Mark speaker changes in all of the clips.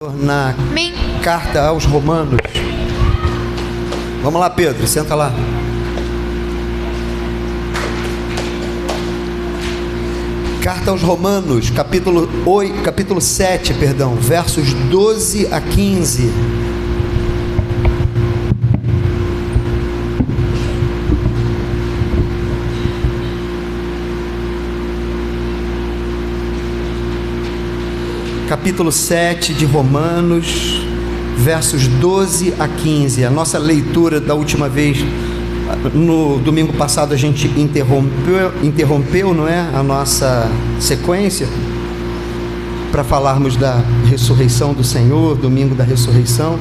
Speaker 1: Na carta aos Romanos. Vamos lá, Pedro, senta lá. Carta aos Romanos, capítulo 7, versos 12 a 15. Capítulo 7 de Romanos, versos 12 a 15. A nossa leitura da última vez, no domingo passado, a gente interrompeu, não é? A nossa sequência para falarmos da ressurreição do Senhor, domingo da ressurreição.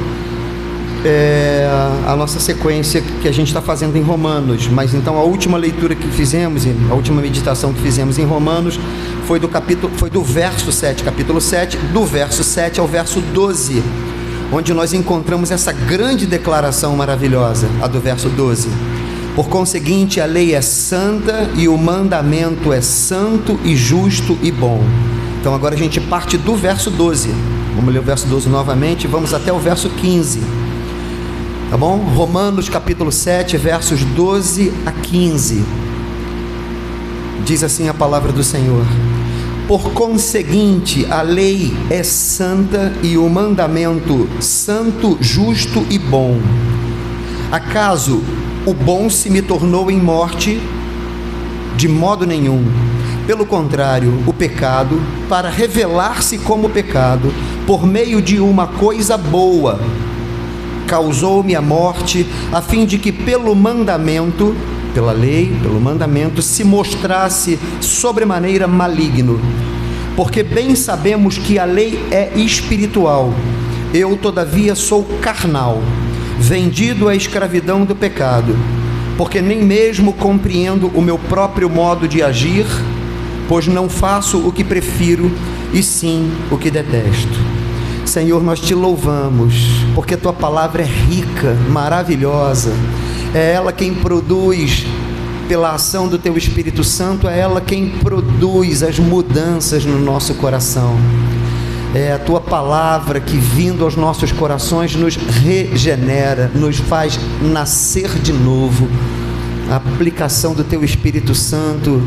Speaker 1: A nossa sequência que a gente está fazendo em Romanos, mas então a última leitura que fizemos, a última meditação que fizemos em Romanos foi do verso 7, capítulo 7, do verso 7 ao verso 12, onde nós encontramos essa grande declaração maravilhosa, a do verso 12. Por conseguinte, a lei é santa e o mandamento é santo e justo e bom. Então agora a gente parte do verso 12, vamos ler o verso 12 novamente, vamos até o verso 15. Tá bom? Romanos capítulo 7, versos 12 a 15. Diz assim a palavra do Senhor: por conseguinte, a lei é santa e o mandamento santo, justo e bom. Acaso o bom se me tornou em morte? De modo nenhum. Pelo contrário, o pecado, para revelar-se como pecado, por meio de uma coisa boa, causou-me a morte, a fim de que pela lei, pelo mandamento, se mostrasse sobremaneira maligno. Porque bem sabemos que a lei é espiritual, eu todavia sou carnal, vendido à escravidão do pecado, porque nem mesmo compreendo o meu próprio modo de agir, pois não faço o que prefiro, e sim o que detesto. Senhor, nós te louvamos, porque a tua palavra é rica, maravilhosa, é ela quem produz, pela ação do teu Espírito Santo, é ela quem produz as mudanças no nosso coração. É a tua palavra que, vindo aos nossos corações, nos regenera, nos faz nascer de novo. A aplicação do teu Espírito Santo,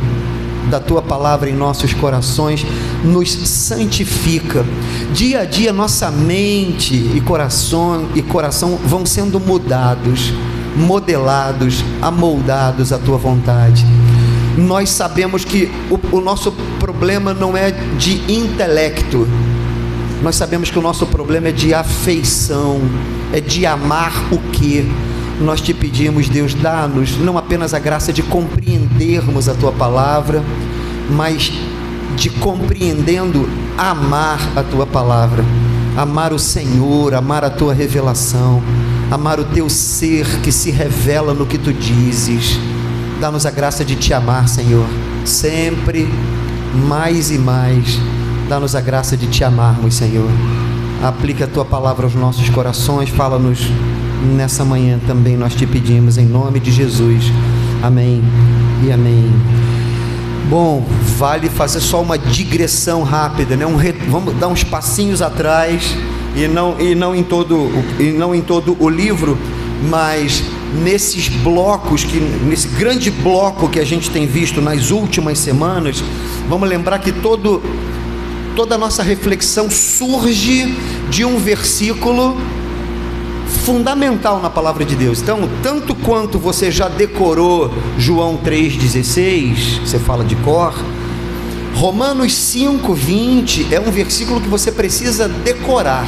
Speaker 1: da tua palavra em nossos corações, nos santifica. Dia a dia nossa mente e coração vão sendo mudados, modelados, amoldados à tua vontade. Nós sabemos que o nosso problema não é de intelecto, nós sabemos que o nosso problema é de afeição, é de amar o que nós te pedimos. Deus, dá-nos não apenas a graça de compreendermos a tua palavra, mas de compreendendo, amar a tua palavra, amar o Senhor, amar a tua revelação, amar o teu ser que se revela no que tu dizes. Dá-nos a graça de te amar, Senhor, sempre, mais e mais. Dá-nos a graça de te amarmos, Senhor. Aplica a tua palavra aos nossos corações, fala-nos nessa manhã também, nós te pedimos em nome de Jesus, amém e amém. Bom, vale fazer só uma digressão rápida, né? Vamos dar uns passinhos atrás, e não em todo o livro, mas nesses blocos, nesse grande bloco que a gente tem visto nas últimas semanas. Vamos lembrar que toda a nossa reflexão surge de um versículo fundamental na palavra de Deus. Então, tanto quanto você já decorou João 3,16, você fala de cor, Romanos 5,20 é um versículo que você precisa decorar.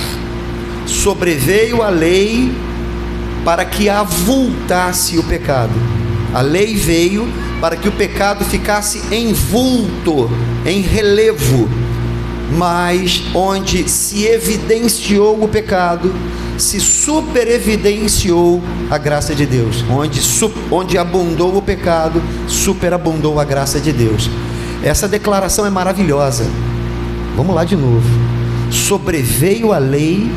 Speaker 1: Sobreveio a lei para que avultasse o pecado. A lei veio para que o pecado ficasse em vulto, em relevo, mas onde se evidenciou o pecado, se superevidenciou a graça de Deus. Onde abundou o pecado, superabundou a graça de Deus. Essa declaração é maravilhosa. Vamos lá de novo. Sobreveio a lei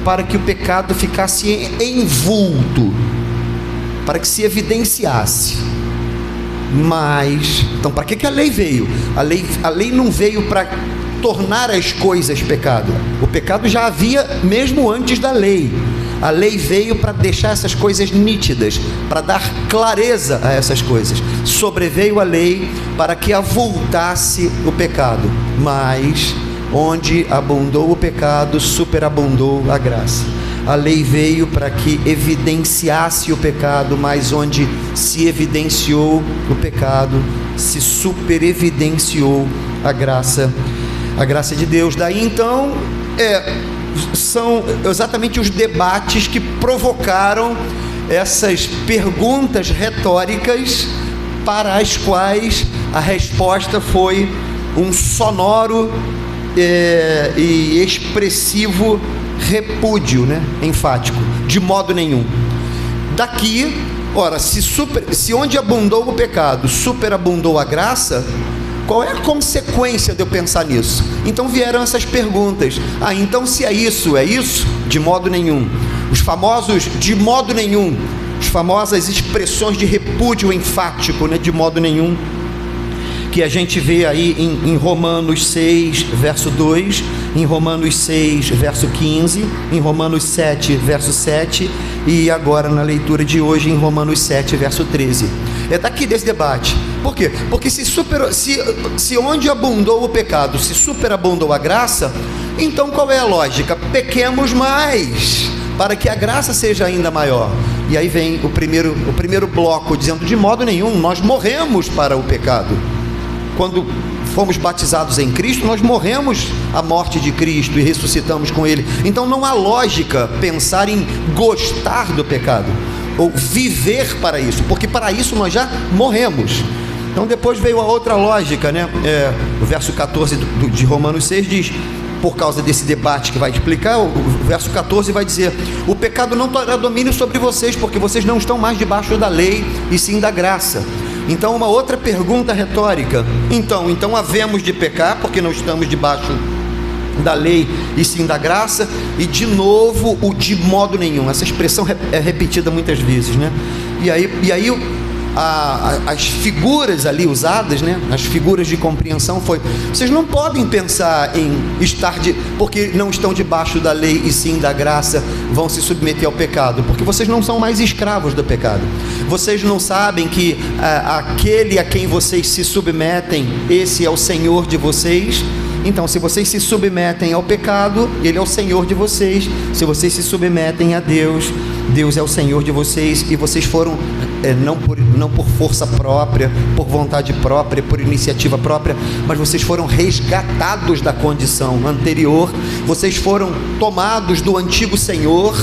Speaker 1: para que o pecado ficasse em vulto, para que se evidenciasse. Mas, então, para que a lei veio? A lei não veio para tornar as coisas pecado. O pecado já havia mesmo antes da lei. A lei veio para deixar essas coisas nítidas, para dar clareza a essas coisas. Sobreveio a lei para que avultasse o pecado, mas onde abundou o pecado, superabundou a graça. A lei veio para que evidenciasse o pecado, mas onde se evidenciou o pecado, se superevidenciou a graça de Deus. Daí então, são exatamente os debates que provocaram essas perguntas retóricas, para as quais a resposta foi um sonoro e expressivo repúdio, enfático: de modo nenhum. Daqui, ora, se onde abundou o pecado, superabundou a graça, qual é a consequência de eu pensar nisso? Então vieram essas perguntas. Então se é isso? De modo nenhum. Os famosos de modo nenhum, as famosas expressões de repúdio enfático, de modo nenhum, que a gente vê aí em Romanos 6, verso 2, em Romanos 6, verso 15, em Romanos 7, verso 7, e agora na leitura de hoje em Romanos 7, verso 13. É daqui desse debate. Por quê? Porque se onde abundou o pecado, se superabundou a graça, então qual é a lógica? Pequemos mais, para que a graça seja ainda maior. E aí vem o primeiro bloco, dizendo: de modo nenhum, nós morremos para o pecado. Quando fomos batizados em Cristo, nós morremos à morte de Cristo e ressuscitamos com Ele. Então não há lógica pensar em gostar do pecado, ou viver para isso, porque para isso nós já morremos. Então depois veio a outra lógica, o verso 14 de Romanos 6 diz, por causa desse debate que vai explicar, o verso 14 vai dizer: o pecado não terá domínio sobre vocês, porque vocês não estão mais debaixo da lei, e sim da graça. Então uma outra pergunta retórica: então havemos de pecar, porque não estamos debaixo da lei e sim da graça? E de novo o de modo nenhum. Essa expressão é repetida muitas vezes, E aí as figuras ali usadas, as figuras de compreensão foi: vocês não podem pensar em porque não estão debaixo da lei e sim da graça, vão se submeter ao pecado, porque vocês não são mais escravos do pecado. Vocês não sabem que aquele a quem vocês se submetem, esse é o Senhor de vocês. Então, se vocês se submetem ao pecado, Ele é o Senhor de vocês. Se vocês se submetem a Deus, Deus é o Senhor de vocês. E vocês foram, não por força própria, por vontade própria, por iniciativa própria, mas vocês foram resgatados da condição anterior. Vocês foram tomados do antigo Senhor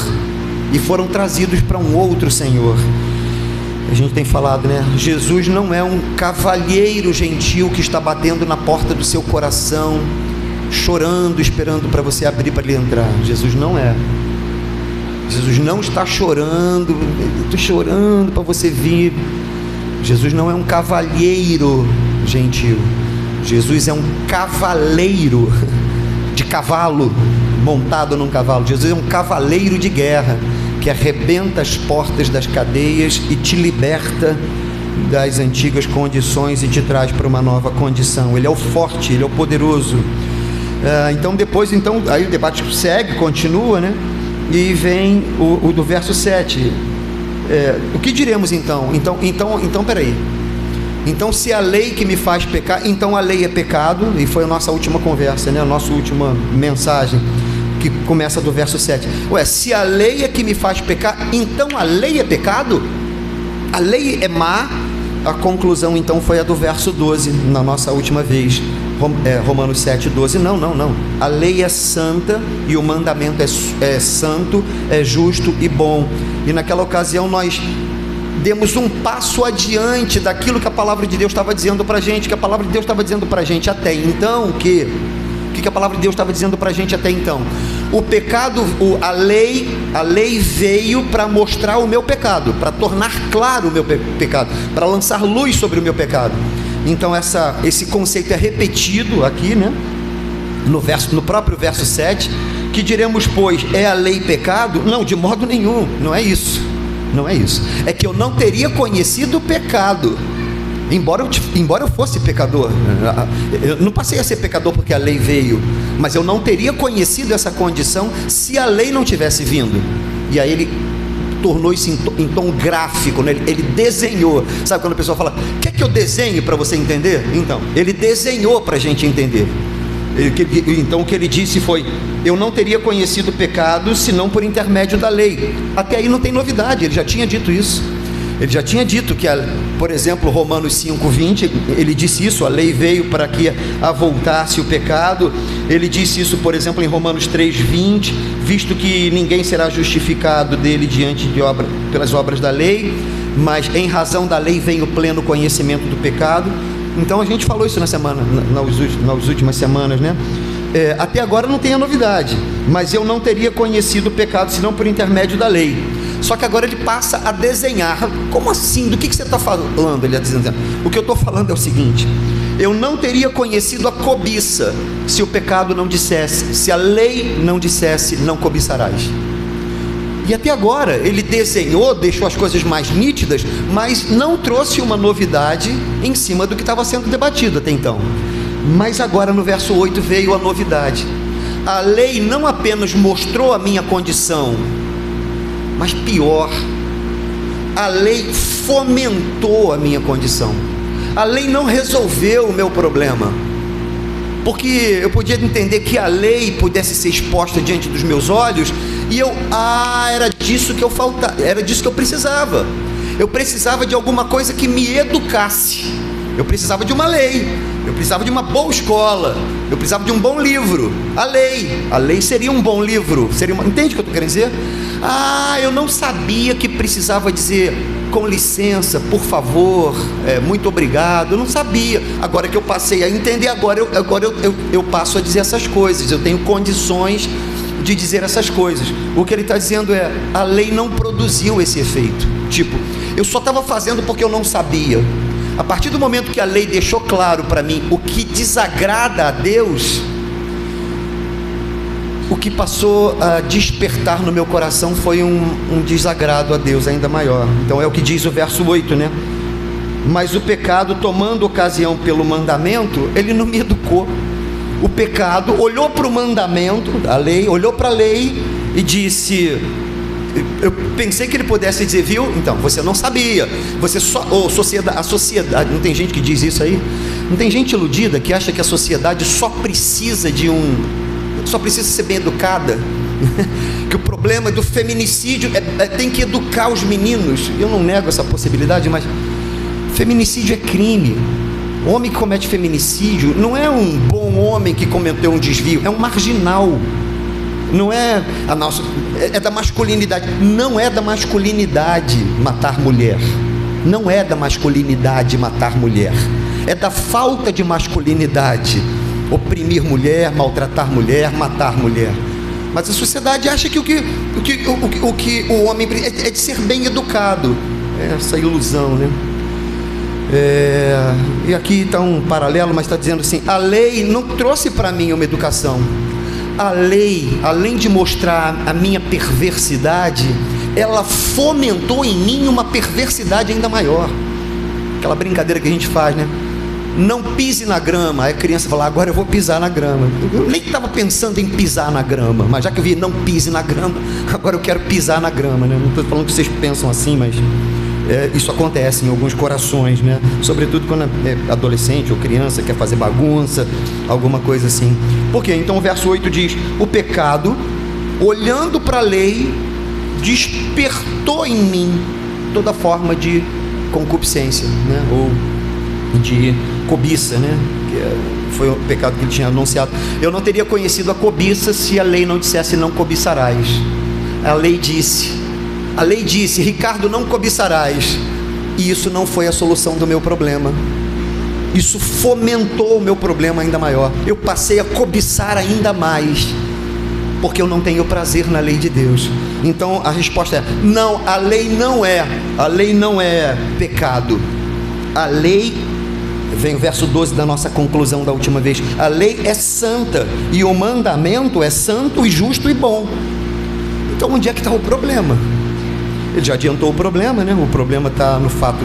Speaker 1: e foram trazidos para um outro Senhor. A gente tem falado, Jesus não é um cavalheiro gentil que está batendo na porta do seu coração, chorando, esperando para você abrir para ele entrar. Jesus não é. Jesus não está chorando, estou chorando para você vir. Jesus não é um cavalheiro gentil. Jesus é um cavaleiro de cavalo, montado num cavalo. Jesus é um cavaleiro de guerra, que arrebenta as portas das cadeias e te liberta das antigas condições e te traz para uma nova condição. Ele é o forte, Ele é o poderoso. Aí o debate segue, continua, e vem o do verso 7. O que diremos então? Então, peraí. Então, se a lei que me faz pecar, então a lei é pecado, e foi a nossa última conversa, a nossa última mensagem, que começa do verso 7. Se a lei é que me faz pecar, então a lei é pecado? A lei é má? A conclusão então foi a do verso 12, na nossa última vez, Romanos 7, 12. Não. A lei é santa e o mandamento é santo, é justo e bom. E naquela ocasião nós demos um passo adiante daquilo que a palavra de Deus estava dizendo para a gente, que a palavra de Deus estava dizendo para a gente até então, o que a palavra de Deus estava dizendo para a gente até então? O pecado, a lei veio para mostrar o meu pecado, para tornar claro o meu pecado, para lançar luz sobre o meu pecado. Então esse conceito é repetido aqui, no próprio verso 7. Que diremos, pois, é a lei pecado? Não, de modo nenhum, não é isso. É que eu não teria conhecido o pecado. embora eu fosse pecador, eu não passei a ser pecador porque a lei veio, mas eu não teria conhecido essa condição se a lei não tivesse vindo. E aí ele tornou isso em tom gráfico, né? Ele desenhou. Sabe quando a pessoa fala, quer que eu desenhe para você entender? Então, ele desenhou para a gente entender. Então o que ele disse foi, eu não teria conhecido o pecado senão por intermédio da lei. Até aí não tem novidade, ele já tinha dito isso. Ele já tinha dito que, por exemplo, Romanos 5:20, ele disse isso, a lei veio para que avultasse o pecado. Ele disse isso, por exemplo, em Romanos 3:20, visto que ninguém será justificado dele diante de pelas obras da lei, mas em razão da lei vem o pleno conhecimento do pecado. Então a gente falou isso nas últimas semanas, né? Até agora não tem a novidade, mas eu não teria conhecido o pecado senão por intermédio da lei. Só que agora ele passa a desenhar. Como assim? Do que você está falando? Ele está dizendo, o que eu estou falando é o seguinte, eu não teria conhecido a cobiça se o pecado não dissesse, se a lei não dissesse, não cobiçarás. E até agora ele desenhou, deixou as coisas mais nítidas, mas não trouxe uma novidade em cima do que estava sendo debatido até então. Mas agora no verso 8 veio a novidade. A lei não apenas mostrou a minha condição, mas pior, a lei fomentou a minha condição. A lei não resolveu o meu problema, porque eu podia entender que a lei pudesse ser exposta diante dos meus olhos, e era disso que eu faltava, era disso que eu precisava. Eu precisava de alguma coisa que me educasse. Eu precisava de uma lei, eu precisava de uma boa escola, eu precisava de um bom livro. A lei seria um bom livro, entende o que eu estou querendo dizer? Eu não sabia que precisava dizer com licença, por favor, muito obrigado. Eu não sabia. Agora que eu passei a entender, agora eu passo a dizer essas coisas. Eu tenho condições de dizer essas coisas. O que ele está dizendo é, a lei não produziu esse efeito. Tipo, eu só estava fazendo porque eu não sabia. A partir do momento que a lei deixou claro para mim o que desagrada a Deus, o que passou a despertar no meu coração foi um desagrado a Deus ainda maior. Então é o que diz o verso 8, né? Mas o pecado, tomando ocasião pelo mandamento, ele não me educou. O pecado olhou para o mandamento, a lei, olhou para a lei e disse... Eu pensei que ele pudesse dizer, viu? Então, você não sabia. A sociedade, não tem gente que diz isso aí? Não tem gente iludida que acha que a sociedade só precisa ser bem educada? Que o problema do feminicídio tem que educar os meninos. Eu não nego essa possibilidade, mas feminicídio é crime. O homem que comete feminicídio não é um bom homem que cometeu um desvio, é um marginal. Não é é da masculinidade. Não é da masculinidade matar mulher. Não é da masculinidade matar mulher. É da falta de masculinidade oprimir mulher, maltratar mulher, matar mulher. Mas a sociedade acha que o que o homem é de ser bem educado. É essa ilusão, né? E aqui está um paralelo, mas está dizendo assim, a lei não trouxe para mim uma educação. A lei, além de mostrar a minha perversidade, ela fomentou em mim uma perversidade ainda maior. Aquela brincadeira que a gente faz, né? Não pise na grama. Aí a criança fala, agora eu vou pisar na grama. Eu nem estava pensando em pisar na grama, mas já que eu vi não pise na grama, agora eu quero pisar na grama, né? Não estou falando que vocês pensam assim, mas isso acontece em alguns corações, né? Sobretudo quando é adolescente ou criança, quer fazer bagunça, alguma coisa assim. Por quê? Então o verso 8 diz, o pecado, olhando para a lei, despertou em mim toda forma de concupiscência, né? Ou de cobiça, né? Que foi o pecado que ele tinha anunciado. Eu não teria conhecido a cobiça se a lei não dissesse não cobiçarás. A lei disse, Ricardo, não cobiçarás. E isso não foi a solução do meu problema. Isso fomentou o meu problema ainda maior. Eu passei a cobiçar ainda mais, porque eu não tenho prazer na lei de Deus. Então a resposta é, não, a lei não é pecado. A lei, vem o verso 12 da nossa conclusão da última vez, a lei é santa, e o mandamento é santo e justo e bom. Então onde é que está o problema? Ele já adiantou o problema, né? O problema está no fato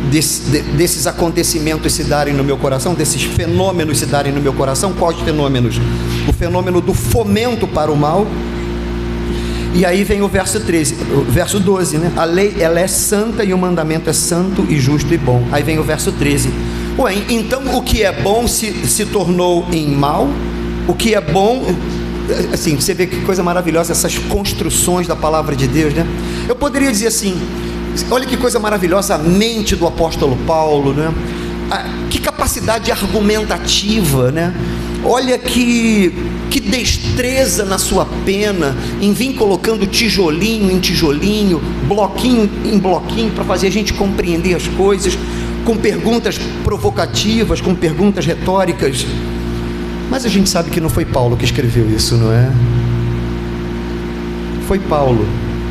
Speaker 1: desses acontecimentos se darem no meu coração, desses fenômenos se darem no meu coração. Quais fenômenos? O fenômeno do fomento para o mal. E aí vem o verso 13, o verso 12, né? A lei, ela é santa e o mandamento é santo e justo e bom. Aí vem o verso 13. Ué, então o que é bom se tornou em mal? O que é bom, assim, você vê que coisa maravilhosa essas construções da palavra de Deus, né? Eu poderia dizer assim, olha que coisa maravilhosa a mente do apóstolo Paulo, né? Que capacidade argumentativa, né? Olha que destreza na sua pena em vir colocando tijolinho em tijolinho, bloquinho em bloquinho, para fazer a gente compreender as coisas, com perguntas provocativas, com perguntas retóricas. Mas a gente sabe que não foi Paulo que escreveu isso, não é? Foi Paulo,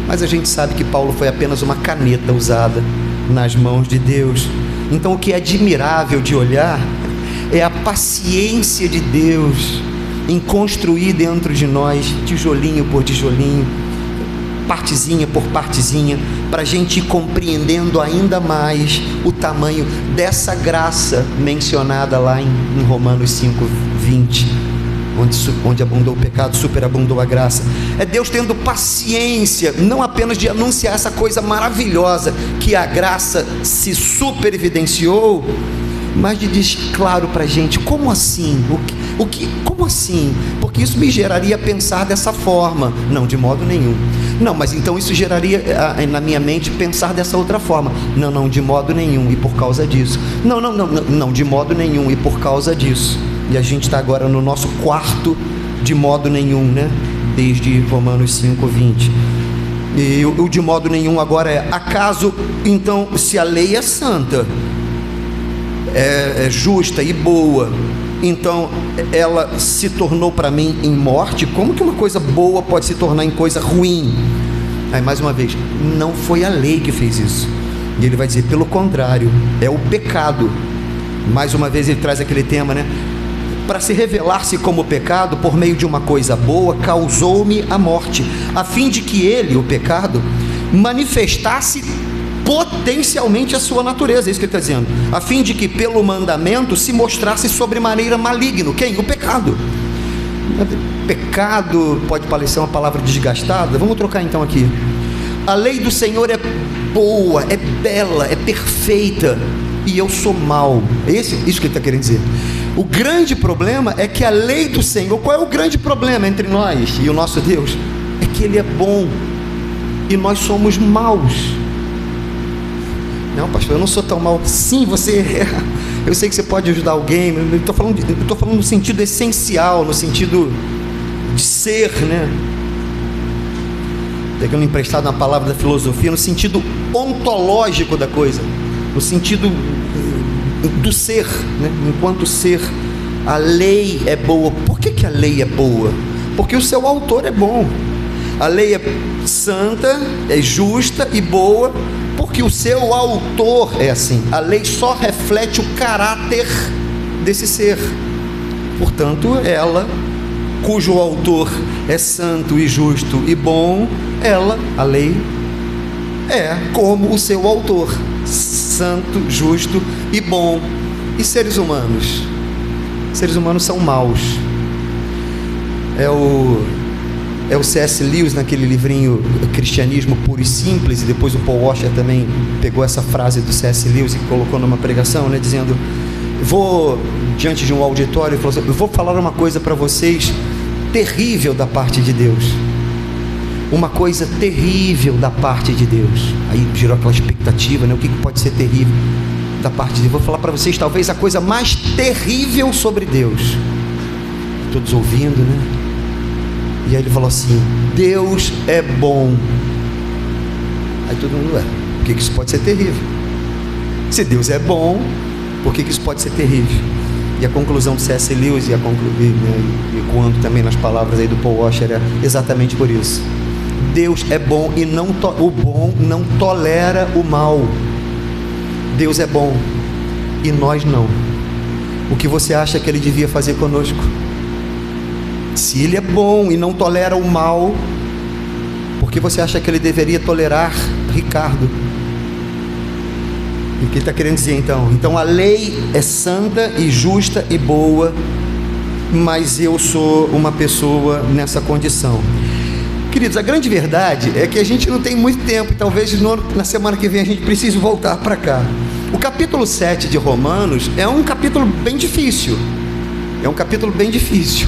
Speaker 1: mas a gente sabe que Paulo foi apenas uma caneta usada nas mãos de Deus. Então o que é admirável de olhar é a paciência de Deus em construir dentro de nós, tijolinho por tijolinho, partezinha por partezinha, para a gente ir compreendendo ainda mais o tamanho dessa graça mencionada lá em Romanos 5:20, onde abundou o pecado, superabundou a graça. É Deus tendo paciência, não apenas de anunciar essa coisa maravilhosa, que a graça se super evidenciou, mas de dizer claro para a gente, como assim? Como assim? Porque isso me geraria pensar dessa forma. Não, de modo nenhum. Não, mas então isso geraria na minha mente pensar dessa outra forma. Não, de modo nenhum, e por causa disso. Não, de modo nenhum, e por causa disso. E a gente está agora no nosso quarto de modo nenhum, né? Desde Romanos 5:20. E o de modo nenhum agora é: acaso então, se a lei é santa, é justa e boa, então ela se tornou para mim em morte? Como que uma coisa boa pode se tornar em coisa ruim? Aí mais uma vez, não foi a lei que fez isso. E ele vai dizer, pelo contrário, é o pecado. Mais uma vez ele traz aquele tema, né? Para se revelar-se como pecado por meio de uma coisa boa, causou-me a morte, a fim de que ele, o pecado, manifestasse potencialmente a sua natureza. É isso que ele está dizendo, a fim de que pelo mandamento se mostrasse sobremaneira maligno. Quem? O pecado. Pecado pode parecer uma palavra desgastada. Vamos trocar então aqui. A lei do Senhor é boa, é bela, é perfeita, e eu sou mau. Isso que ele está querendo dizer. O grande problema é que a lei do Senhor, qual é o grande problema entre nós e o nosso Deus? É que ele é bom e nós somos maus. Não, pastor, eu não sou tão mal. Sim, você é. Eu sei que você pode ajudar alguém, mas eu estou falando no sentido essencial, no sentido de ser, né? Pegando emprestado na palavra da filosofia, no sentido ontológico da coisa, no sentido do ser, né? Enquanto ser, a lei é boa. Por que a lei é boa? Porque o seu autor é bom. A lei é santa, é justa e boa, porque o seu autor é assim. A lei só reflete o caráter desse ser. Portanto, ela, cujo autor é santo e justo e bom, a lei, é como o seu autor, santo, justo e bom. E seres humanos? Seres humanos são maus. É o C.S. Lewis, naquele livrinho Cristianismo Puro e Simples, e depois o Paul Washer também pegou essa frase do C.S. Lewis e colocou numa pregação, né, dizendo, vou diante de um auditório e falou assim, eu vou falar uma coisa para vocês terrível da parte de Deus, uma coisa terrível da parte de Deus. Aí gerou aquela expectativa, né, o que pode ser terrível da parte de Deus? Vou falar para vocês talvez a coisa mais terrível sobre Deus. Todos ouvindo, né? E aí ele falou assim, Deus é bom. Aí todo mundo, por que isso pode ser terrível? Se Deus é bom, por que isso pode ser terrível? E a conclusão do C.S. Lewis, e quando também nas palavras aí do Paul Washer, é exatamente por isso. Deus é bom e o bom não tolera o mal. Deus é bom e nós não. O que você acha que ele devia fazer conosco? Se ele é bom e não tolera o mal, por que você acha que ele deveria tolerar Ricardo? E o que ele está querendo dizer então? Então a lei é santa e justa e boa, mas eu sou uma pessoa nessa condição. Queridos, a grande verdade é que a gente não tem muito tempo, e talvez na semana que vem a gente precise voltar para cá. O capítulo 7 de Romanos é um capítulo bem difícil. É um capítulo bem difícil.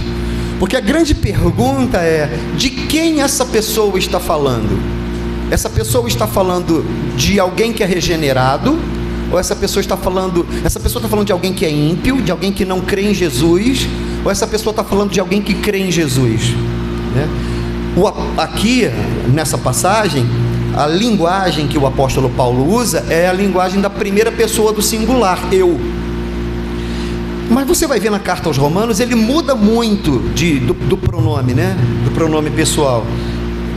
Speaker 1: Porque a grande pergunta é: de quem essa pessoa está falando? Essa pessoa está falando de alguém que é regenerado? Ou essa pessoa está falando de alguém que é ímpio, de alguém que não crê em Jesus? Ou essa pessoa está falando de alguém que crê em Jesus? Né? Aqui, nessa passagem, a linguagem que o apóstolo Paulo usa é a linguagem da primeira pessoa do singular, eu. Mas você vai ver na carta aos Romanos, ele muda muito do pronome, né? Do pronome pessoal.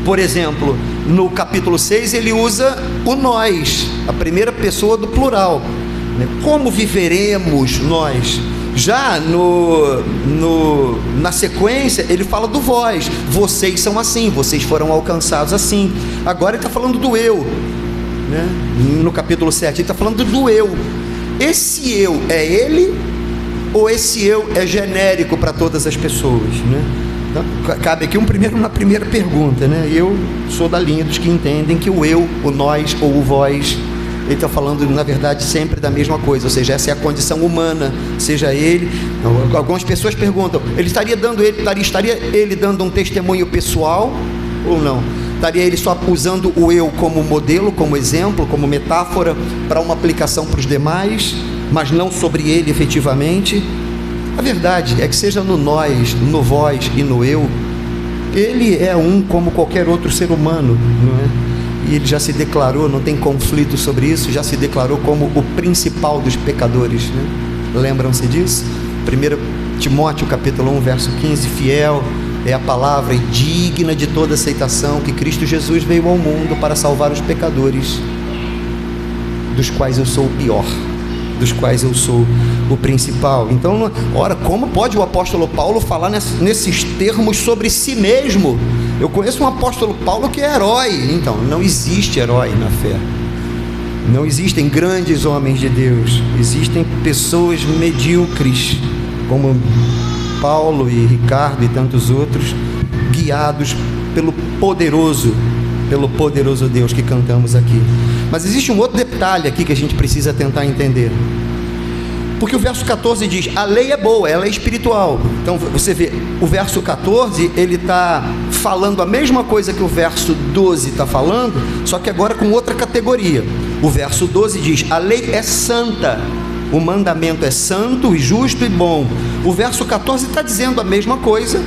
Speaker 1: Por exemplo, no capítulo 6 ele usa o nós, a primeira pessoa do plural, né? Como viveremos nós? Já na sequência ele fala do vós, vocês são assim, vocês foram alcançados assim. Agora ele está falando do eu, né? No capítulo 7 ele está falando do eu. Esse eu é ele, ou esse eu é genérico para todas as pessoas, né? Então, cabe aqui uma primeira pergunta, né? Eu sou da linha dos que entendem que o eu, o nós ou o vós, ele está falando, na verdade, sempre da mesma coisa, ou seja, essa é a condição humana, seja ele. Algumas pessoas perguntam: estaria ele dando um testemunho pessoal ou não? Estaria ele só usando o eu como modelo, como exemplo, como metáfora para uma aplicação para os demais, mas não sobre ele efetivamente? A verdade é que, seja no nós, no vós e no eu, ele é um como qualquer outro ser humano, não é? E ele já se declarou, não tem conflito sobre isso, já se declarou como o principal dos pecadores, né? Lembram-se disso? 1 Timóteo capítulo 1 verso 15: fiel é a palavra e digna de toda aceitação, que Cristo Jesus veio ao mundo para salvar os pecadores, dos quais eu sou o pior, dos quais eu sou o principal. Então, ora, como pode o apóstolo Paulo falar nesses termos sobre si mesmo? Eu conheço um apóstolo Paulo que é herói. Então, não existe herói na fé. Não existem grandes homens de Deus. Existem pessoas medíocres, como Paulo e Ricardo e tantos outros, guiados pelo poderoso Deus que cantamos aqui. Mas existe um outro detalhe aqui que a gente precisa tentar entender. Porque o verso 14 diz: a lei é boa, ela é espiritual. Então você vê, o verso 14, ele está falando a mesma coisa que o verso 12 está falando, só que agora com outra categoria. O verso 12 diz: a lei é santa, o mandamento é santo e justo e bom. O verso 14 está dizendo a mesma coisa,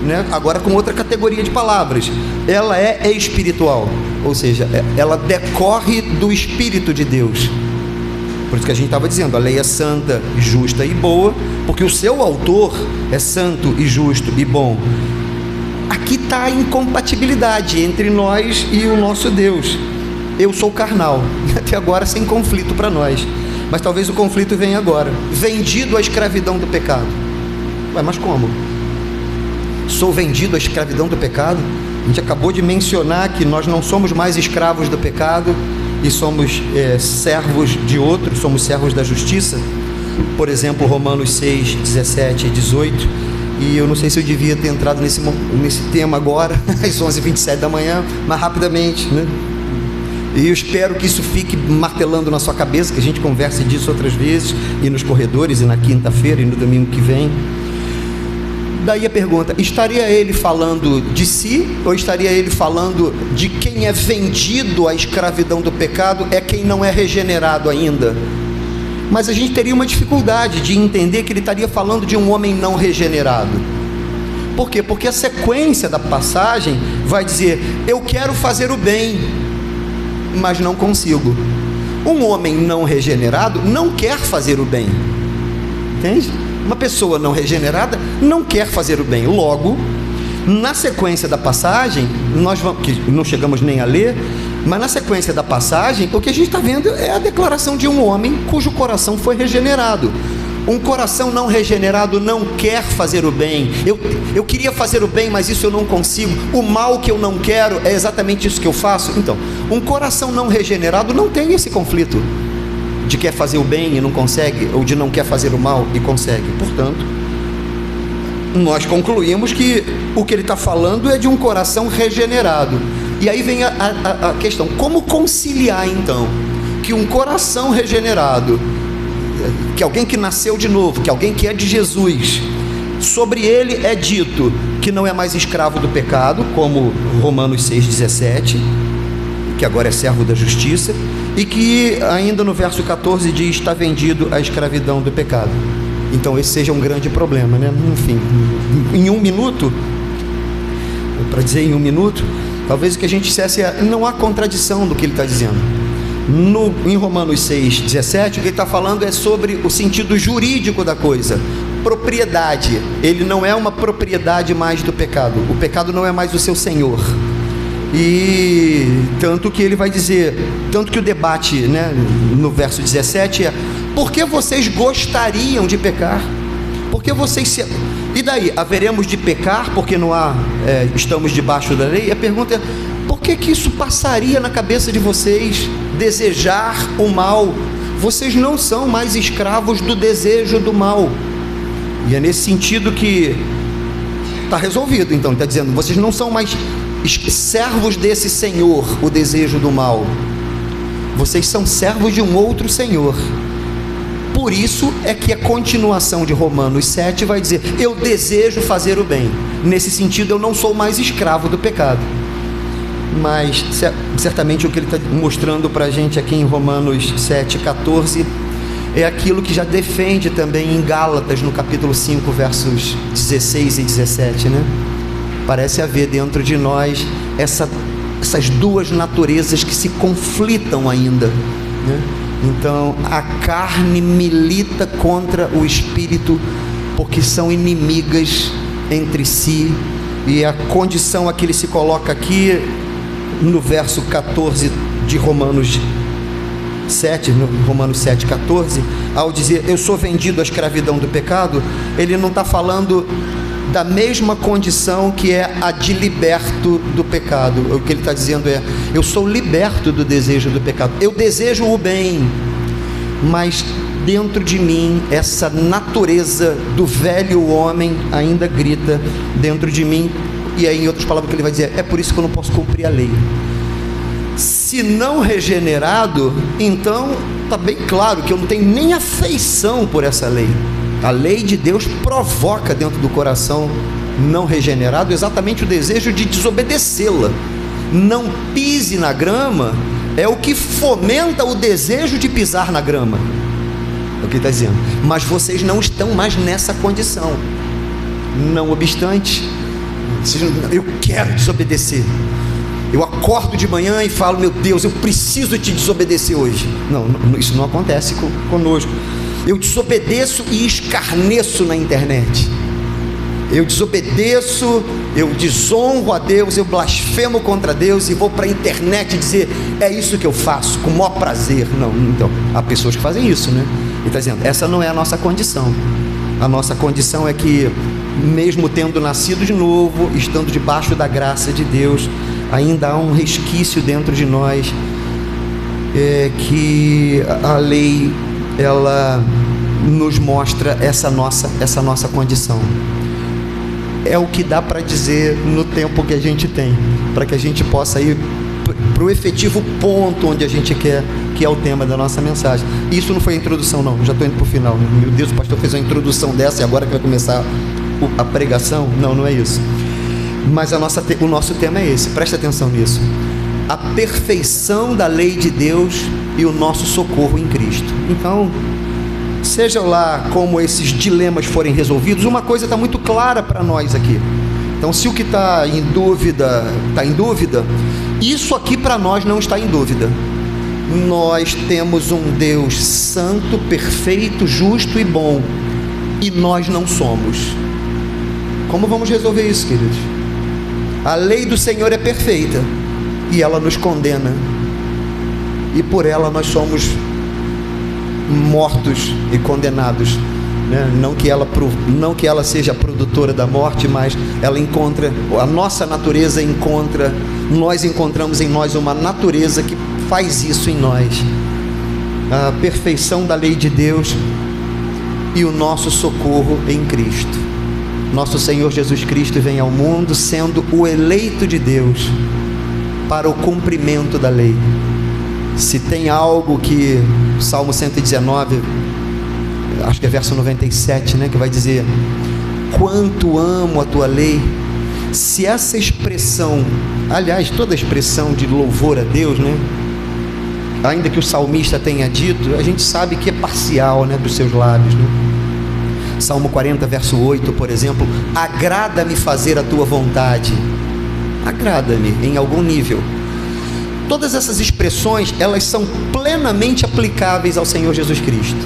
Speaker 1: né? Agora com outra categoria de palavras. Ela é espiritual, ou seja, ela decorre do Espírito de Deus. Por isso que a gente estava dizendo, a lei é santa, justa e boa, porque o seu autor é santo e justo e bom. Aqui está a incompatibilidade entre nós e o nosso Deus. Eu sou carnal, até agora sem conflito para nós, mas talvez o conflito venha agora. Vendido à escravidão do pecado. Ué, mas como? Sou vendido à escravidão do pecado? A gente acabou de mencionar que nós não somos mais escravos do pecado e somos servos de outros, somos servos da justiça. Por exemplo, Romanos 6, 17 e 18. E eu não sei se eu devia ter entrado nesse tema agora, às 11h27 da manhã, mas rapidamente, né? E eu espero que isso fique martelando na sua cabeça, que a gente converse disso outras vezes, e nos corredores, e na quinta-feira, e no domingo que vem. Daí a pergunta: estaria ele falando de si, ou estaria ele falando de quem é vendido à escravidão do pecado, é quem não é regenerado ainda? Mas a gente teria uma dificuldade de entender que ele estaria falando de um homem não regenerado. Por quê? Porque a sequência da passagem vai dizer: eu quero fazer o bem, mas não consigo. Um homem não regenerado não quer fazer o bem, entende? Uma pessoa não regenerada não quer fazer o bem. Logo, na sequência da passagem, que não chegamos nem a ler, mas na sequência da passagem, o que a gente está vendo é a declaração de um homem cujo coração foi regenerado. Um coração não regenerado não quer fazer o bem. Eu queria fazer o bem, mas isso eu não consigo. O mal que eu não quero é exatamente isso que eu faço. Então, um coração não regenerado não tem esse conflito. de quer fazer o bem e não consegue, ou de não quer fazer o mal e consegue. Portanto, nós concluímos que o que ele está falando é de um coração regenerado. E aí vem a questão: como conciliar então que um coração regenerado, que alguém que nasceu de novo, que alguém que é de Jesus, sobre ele é dito que não é mais escravo do pecado, como Romanos 6,17, que agora é servo da justiça, e que ainda no verso 14 diz: está vendido à escravidão do pecado. Então esse seja um grande problema, né? Enfim, em um minuto, para dizer em um minuto, talvez o que a gente dissesse é: não há contradição do que ele está dizendo. Em Romanos 6,17, o que ele está falando é sobre o sentido jurídico da coisa. Propriedade, ele não é uma propriedade mais do pecado, o pecado não é mais o seu senhor. E tanto que ele vai dizer, tanto que o debate, né, no verso 17 é: por que vocês gostariam de pecar? Porque vocês se... E daí, haveremos de pecar porque não há, estamos debaixo da lei? A pergunta é: por que isso passaria na cabeça de vocês, desejar o mal? Vocês não são mais escravos do desejo do mal. E é nesse sentido que está resolvido. Então, ele está dizendo: vocês não são mais servos desse Senhor, o desejo do mal. Vocês são servos de um outro Senhor. Por isso é que a continuação de Romanos 7 vai dizer: eu desejo fazer o bem. Nesse sentido, eu não sou mais escravo do pecado. Mas certamente o que ele está mostrando para a gente aqui em Romanos 7,14 é aquilo que já defende também em Gálatas, no capítulo 5, versos 16 e 17, né? Parece haver dentro de nós essas duas naturezas que se conflitam ainda, né? Então a carne milita contra o espírito, porque são inimigas entre si. E a condição a que ele se coloca aqui no verso 14 de Romanos 7, no Romanos 7,14, ao dizer: eu sou vendido à escravidão do pecado, ele não está falando da mesma condição que é a de liberto do pecado. O que ele está dizendo é: eu sou liberto do desejo do pecado, eu desejo o bem, mas dentro de mim essa natureza do velho homem ainda grita dentro de mim. E aí, em outras palavras, o que ele vai dizer: é por isso que eu não posso cumprir a lei. Se não regenerado, então está bem claro que eu não tenho nem afeição por essa lei. A lei de Deus provoca dentro do coração não regenerado exatamente o desejo de desobedecê-la. Não pise na grama é o que fomenta o desejo de pisar na grama. É o que ele está dizendo. Mas vocês não estão mais nessa condição. Não obstante, eu quero desobedecer. Eu acordo de manhã e falo: meu Deus, eu preciso te desobedecer hoje. Não, isso não acontece conosco. Eu desobedeço e escarneço na internet. Eu desobedeço, eu desonro a Deus, eu blasfemo contra Deus e vou para a internet dizer: é isso que eu faço, com o maior prazer. Não, então, há pessoas que fazem isso, né? Ele está dizendo: essa não é a nossa condição. A nossa condição é que, mesmo tendo nascido de novo, estando debaixo da graça de Deus, ainda há um resquício dentro de nós, que a lei, ela nos mostra essa nossa condição. É o que dá para dizer no tempo que a gente tem, para que a gente possa ir para o efetivo ponto onde a gente quer, que é o tema da nossa mensagem. Isso não foi a introdução, não, já estou indo para o final, né? Meu Deus, o pastor fez uma introdução dessa e agora que vai começar a pregação? Não, não é isso. Mas o nosso tema é esse, presta atenção nisso: a perfeição da lei de Deus e o nosso socorro em Cristo. Então, seja lá como esses dilemas forem resolvidos, uma coisa está muito clara para nós aqui. Então, se o que está em dúvida, isso aqui para nós não está em dúvida. Nós temos um Deus santo, perfeito, justo e bom, e nós não somos. Como vamos resolver isso, queridos? A lei do Senhor é perfeita e ela nos condena, e por ela nós somos mortos e condenados, né? Não que ela seja a produtora da morte, mas ela encontra, a nossa natureza nós encontramos em nós uma natureza que faz isso em nós. a perfeição da lei de Deus e o nosso socorro em Cristo. Nosso Senhor Jesus Cristo vem ao mundo sendo o eleito de Deus para o cumprimento da lei. Se tem algo que Salmo 119, acho que é verso 97, né, que vai dizer: quanto amo a tua lei. Se essa expressão, aliás, toda expressão de louvor a Deus, né, ainda que o salmista tenha dito, a gente sabe que é parcial, né, dos seus lábios, né? Salmo 40, verso 8, por exemplo: agrada-me fazer a tua vontade. Agrada-me em algum nível. Todas essas expressões, elas são plenamente aplicáveis ao Senhor Jesus Cristo.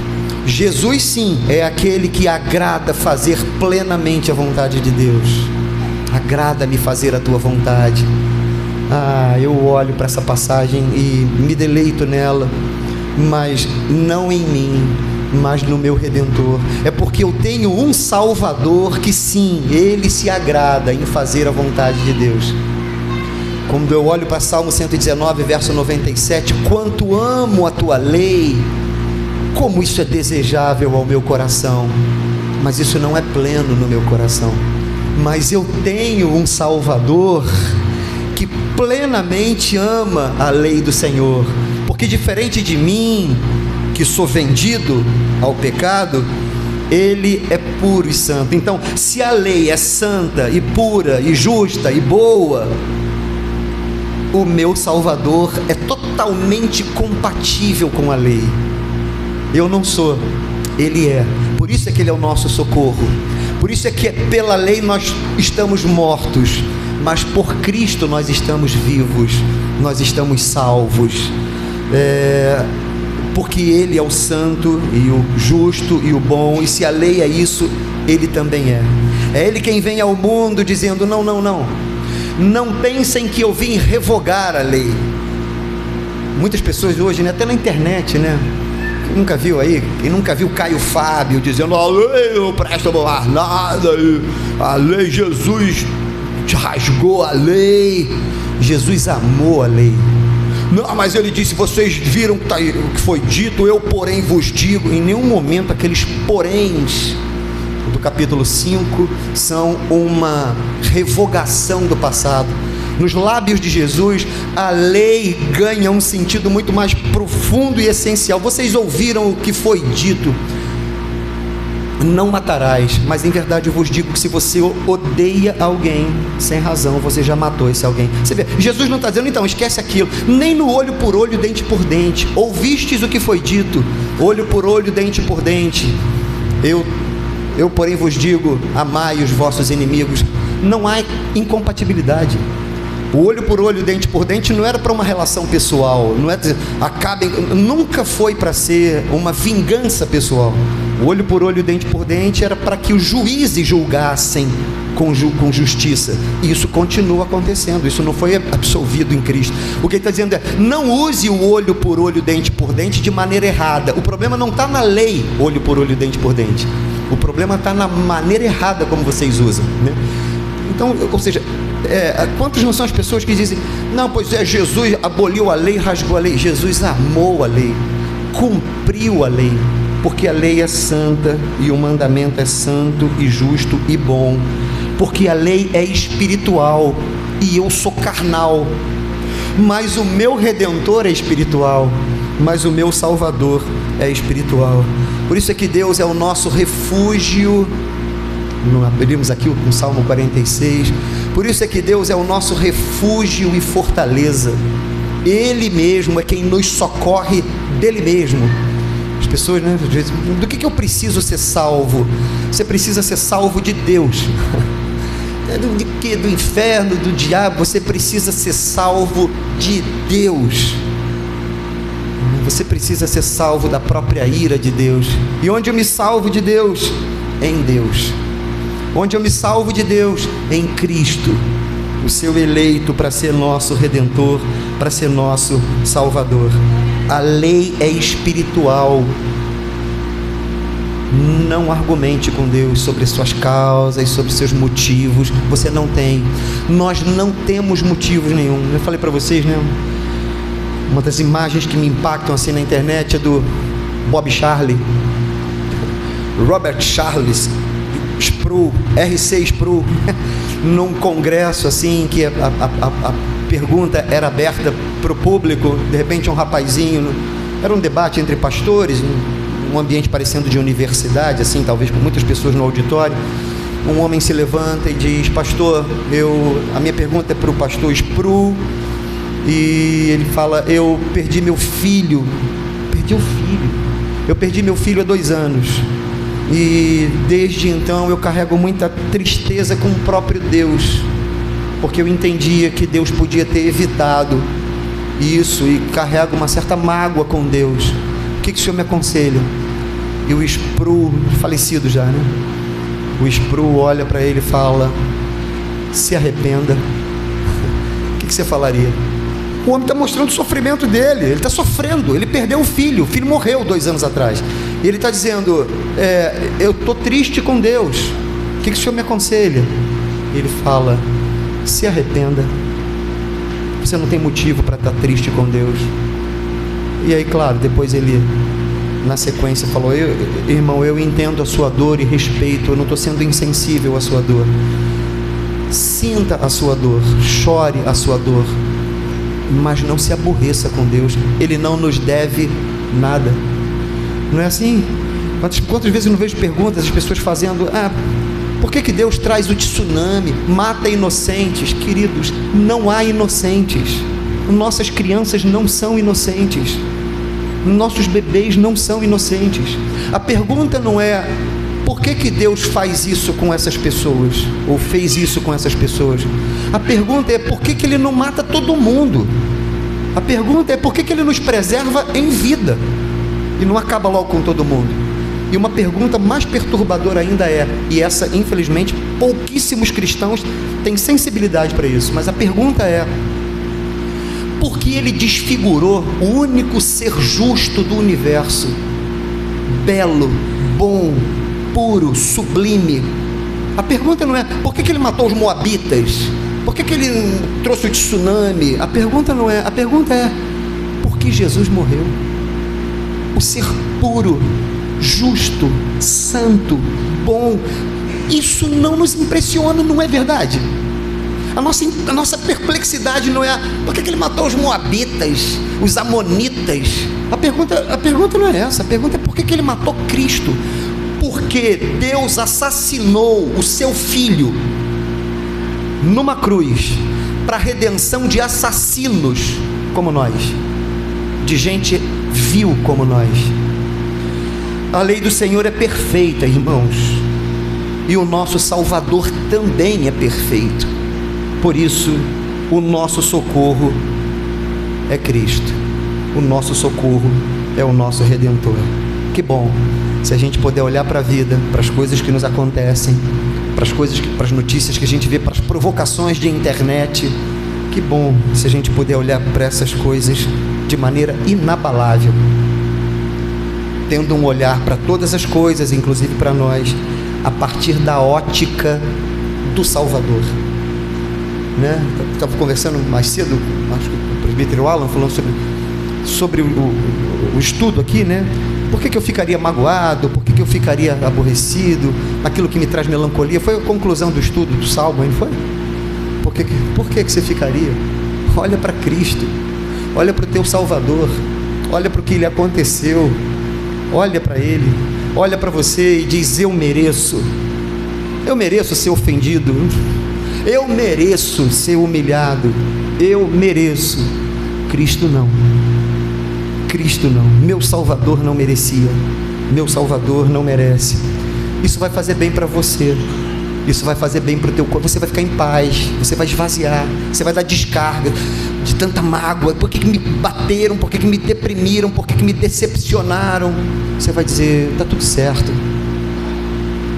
Speaker 1: Jesus, sim, é aquele que agrada fazer plenamente a vontade de Deus. Agrada-me fazer a tua vontade. Eu olho para essa passagem e me deleito nela, mas não em mim, mas no meu Redentor. É porque eu tenho um Salvador que, sim, Ele se agrada em fazer a vontade de Deus. Quando eu olho para Salmo 119, verso 97, quanto amo a tua lei, como isso é desejável ao meu coração. Mas isso não é pleno no meu coração. Mas eu tenho um Salvador que plenamente ama a lei do Senhor, porque diferente de mim, que sou vendido ao pecado, Ele é puro e santo. Então, se a lei é santa e pura e justa e boa, o meu Salvador é totalmente compatível com a lei. Eu não sou, Ele é. Por isso é que Ele é o nosso socorro. Por isso é que pela lei nós estamos mortos, mas por Cristo nós estamos vivos, nós estamos salvos. Porque Ele é o santo e o justo e o bom, e se a lei é isso, Ele também é. É Ele quem vem ao mundo dizendo: não pensem que eu vim revogar a lei. Muitas pessoas hoje, né, até na internet, né, quem nunca viu aí, quem nunca viu Caio Fábio dizendo: a lei não presta mais nada, a lei, Jesus rasgou a lei. Jesus amou a lei. Não, mas ele disse: vocês viram o que foi dito, eu porém vos digo. Em nenhum momento aqueles poréns do capítulo 5 são uma revogação do passado. Nos lábios de Jesus, a lei ganha um sentido muito mais profundo e essencial. Vocês ouviram o que foi dito: não matarás. Mas em verdade eu vos digo que se você odeia alguém sem razão, você já matou esse alguém. Você vê, Jesus não está dizendo: então esquece aquilo, nem no olho por olho, dente por dente. Ouvistes o que foi dito: olho por olho, dente por dente. Eu porém vos digo: amai os vossos inimigos. Não há incompatibilidade. O olho por olho, dente por dente não era para uma relação pessoal, não é dizer, acabem, nunca foi para ser uma vingança pessoal. O olho por olho, dente por dente era para que os juízes julgassem com justiça, e isso continua acontecendo. Isso não foi absolvido em Cristo. O que ele está dizendo é: não use o olho por olho, dente por dente de maneira errada. O problema não está na lei, olho por olho, dente por dente. O problema está na maneira errada como vocês usam, né? Então, ou seja, quantas não são as pessoas que dizem: não, pois Jesus aboliu a lei, rasgou a lei. Jesus amou a lei, cumpriu a lei, porque a lei é santa e o mandamento é santo e justo e bom, porque a lei é espiritual e eu sou carnal, mas o meu Redentor é espiritual, mas o meu Salvador é espiritual. Por isso é que Deus é o nosso refúgio. Abrimos aqui o Salmo 46. Por isso é que Deus é o nosso refúgio e fortaleza. Ele mesmo é quem nos socorre dele mesmo. As pessoas, né, às vezes, do que eu preciso ser salvo? Você precisa ser salvo de Deus. De que? Do inferno, do diabo? Você precisa ser salvo de Deus. Você precisa ser salvo da própria ira de Deus. E onde eu me salvo de Deus? Em Deus. Onde eu me salvo de Deus? Em Cristo, o seu eleito para ser nosso Redentor, para ser nosso Salvador. A lei é espiritual. Não argumente com Deus sobre suas causas, sobre seus motivos. Você não tem. Nós não temos motivos nenhum. Eu falei para vocês, né? Uma das imagens que me impactam assim na internet é do Bob Charley, Robert Charles Sproul, RC Sproul, num congresso assim que a pergunta era aberta para o público. De repente um rapazinho, era um debate entre pastores, um ambiente parecendo de universidade, assim, talvez com muitas pessoas no auditório. Um homem se levanta e diz: pastor, a minha pergunta é para o pastor Sproul. E ele fala: eu perdi meu filho. Eu perdi meu filho há 2 anos. E desde então eu carrego muita tristeza com o próprio Deus, porque eu entendia que Deus podia ter evitado isso, e carrego uma certa mágoa com Deus. O que o senhor me aconselha? E o Sproul, falecido já, né? O Sproul olha para ele e fala: se arrependa. O que você falaria? O homem está mostrando o sofrimento dele, ele está sofrendo, ele perdeu o filho morreu 2 anos atrás, e ele está dizendo: eu estou triste com Deus, o que o senhor me aconselha? Ele fala: se arrependa, você não tem motivo para estar triste com Deus. E aí, claro, depois ele, na sequência, falou: irmão, eu entendo a sua dor e respeito, eu não estou sendo insensível à sua dor. Sinta a sua dor, chore a sua dor, mas não se aborreça com Deus, Ele não nos deve nada. Não é assim? Quantas vezes eu não vejo perguntas, as pessoas fazendo: por que Deus traz o tsunami, mata inocentes? Queridos, não há inocentes. Nossas crianças não são inocentes, nossos bebês não são inocentes. A pergunta não é por que Deus faz isso com essas pessoas, ou fez isso com essas pessoas. A pergunta é por que Ele não mata todo mundo. A pergunta é por que Ele nos preserva em vida e não acaba logo com todo mundo. E uma pergunta mais perturbadora ainda é, e essa infelizmente pouquíssimos cristãos têm sensibilidade para isso, mas a pergunta é: por que Ele desfigurou o único ser justo do universo, belo, bom, puro, sublime? A pergunta não é por que Ele matou os moabitas, por que Ele trouxe o tsunami. A pergunta não é, a pergunta é: por que Jesus morreu? O ser puro, justo, santo, bom, isso não nos impressiona, não é verdade? A nossa perplexidade não é por que Ele matou os moabitas, os amonitas. A pergunta não é essa. A pergunta é por que Ele matou Cristo. Porque Deus assassinou o seu filho numa cruz para a redenção de assassinos como nós, de gente vil como nós. A lei do Senhor é perfeita, irmãos, e o nosso Salvador também é perfeito. Por isso, o nosso socorro é Cristo, o nosso socorro é o nosso Redentor. Que bom se a gente puder olhar para a vida, para as coisas que nos acontecem, para as notícias que a gente vê, para as provocações de internet. Que bom se a gente puder olhar para essas coisas de maneira inabalável, tendo um olhar para todas as coisas, inclusive para nós, a partir da ótica do Salvador, né? Estava conversando mais cedo, acho que o presbítero Alan falando sobre o estudo aqui, né? Por que eu ficaria magoado? Por que eu ficaria aborrecido? Aquilo que me traz melancolia. Foi a conclusão do estudo do Salmo, não foi? Por que você ficaria? Olha para Cristo, olha para o teu Salvador, olha para o que lhe aconteceu, olha para Ele, olha para você e diz: eu mereço ser ofendido, eu mereço ser humilhado, eu mereço. Cristo não, meu Salvador não merecia, meu Salvador não merece. Isso vai fazer bem para você, isso vai fazer bem para o teu corpo, você vai ficar em paz, você vai esvaziar, você vai dar descarga de tanta mágoa. Por que me bateram, por que me deprimiram, por que me decepcionaram? Você vai dizer: está tudo certo.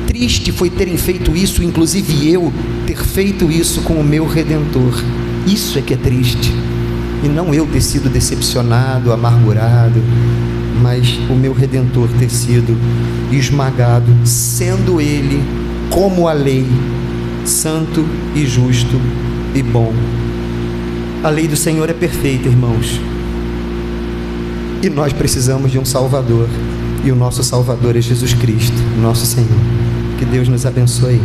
Speaker 1: Triste foi terem feito isso, inclusive eu ter feito isso com o meu Redentor. Isso é que é triste, e não eu ter sido decepcionado, amargurado, mas o meu Redentor ter sido esmagado, sendo Ele, como a lei, santo e justo e bom. A lei do Senhor é perfeita, irmãos, E nós precisamos de um Salvador. E o nosso Salvador é Jesus Cristo, nosso Senhor. Que Deus nos abençoe.